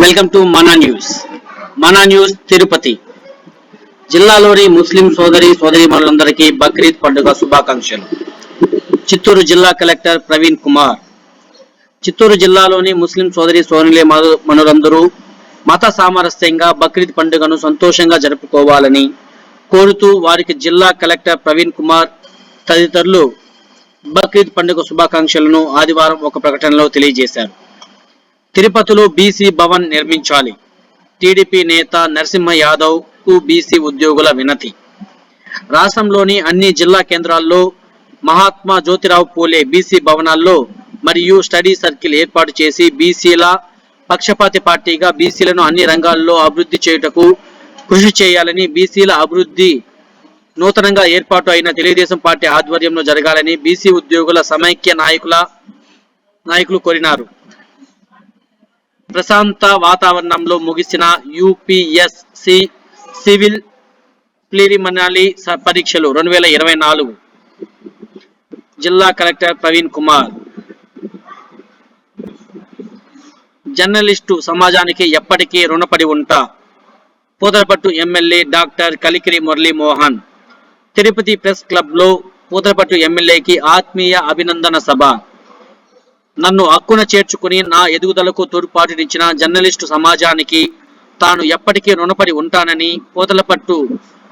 Welcome to మనా news Tirupati జిల్లాలోని ముస్లిం సోదరీమణులందరికీ బక్రీద్ పండుగ శుభాకాంక్షలు. చిత్తూరు జిల్లా కలెక్టర్ ప్రవీణ్ కుమార్. చిత్తూరు జిల్లాలోని ముస్లిం సోదరీమణులందరూ మత సామరస్యంగా బక్రీద్ పండుగను సంతోషంగా జరుపుకోవాలని కోరుతూ వారికి జిల్లా కలెక్టర్ ప్రవీణ్ కుమార్ తదితరులు బక్రీద్ పండుగ శుభాకాంక్షలను ఆదివారం ఒక ప్రకటనలో తెలియజేశారు. తిరుపతిలో బీసీ భవన్ నిర్మించాలి. టీడీపీ నేత నరసింహ యాదవ్ కు బీసీ ఉద్యోగుల వినతి. రాష్ట్రంలోని అన్ని జిల్లా కేంద్రాల్లో మహాత్మా జ్యోతిరావు పూలే బీసీ భవనాల్లో మరియు స్టడీ సర్కిల్ ఏర్పాటు చేసి బీసీల పక్షపాతి పార్టీగా బీసీలను అన్ని రంగాల్లో అభివృద్ధి చేయుటకు కృషి చేయాలని, బీసీల అభివృద్ధి నూతనంగా ఏర్పాటు అయిన తెలుగుదేశం పార్టీ ఆధ్వర్యంలో జరగాలని బీసీ ఉద్యోగుల సమైక్య నాయకులు కోరినారు. ప్రశాంత వాతావరణంలో ముగిసిన యూపీఎస్సీ సివిల్ ప్రిలిమినరీ పరీక్షలు 2024. జిల్లా కలెక్టర్ ప్రవీణ్ కుమార్. జర్నలిస్టు సమాజానికి ఎప్పటికీ రుణపడి ఉంటా. Puthalapattu MLA doctor Kalikiri Muralimohan. Tirupati press club లో పూతలపట్టు ఎమ్మెల్యేకి ఆత్మీయ అభినందన సభ. నన్ను హక్కున చేర్చుకుని నా ఎదుగుదలకు తోడ్పాటునిచ్చిన జర్నలిస్టు సమాజానికి తాను ఎప్పటికీ రుణపడి ఉంటానని పూతలపట్టు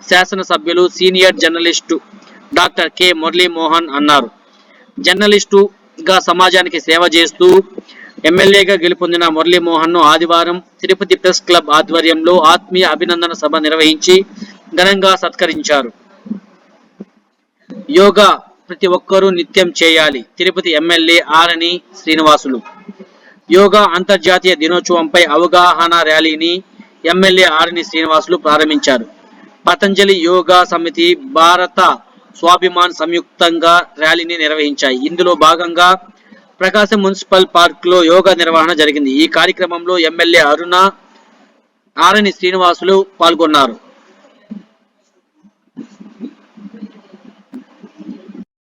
శాసనసభ్యులు senior journalist doctor K Muralimohan అన్నారు. జర్నలిస్టుగా సమాజానికి సేవ చేస్తూ ఎమ్మెల్యేగా గెలుపొందిన మురళీమోహన్ ను ఆదివారం తిరుపతి ప్రెస్ క్లబ్ ఆధ్వర్యంలో ఆత్మీయ అభినందన సభ నిర్వహించి ఘనంగా సత్కరించారు. యోగా ప్రతి ఒక్కరూ నిత్యం చేయాలి. తిరుపతి ఎమ్మెల్యే ఆరణి శ్రీనివాసులు. యోగా అంతర్జాతీయ దినోత్సవంపై అవగాహన ర్యాలీని ఎమ్మెల్యే ఆరణి శ్రీనివాసులు ప్రారంభించారు. పతంజలి యోగా సమితి, భారత స్వాభిమాన్ సంయుక్తంగా ర్యాలీని నిర్వహించాయి. ఇందులో భాగంగా ప్రకాశం మున్సిపల్ పార్క్ లో యోగా నిర్వహణ జరిగింది. ఈ కార్యక్రమంలో ఎమ్మెల్యే ఆరణి శ్రీనివాసులు పాల్గొన్నారు.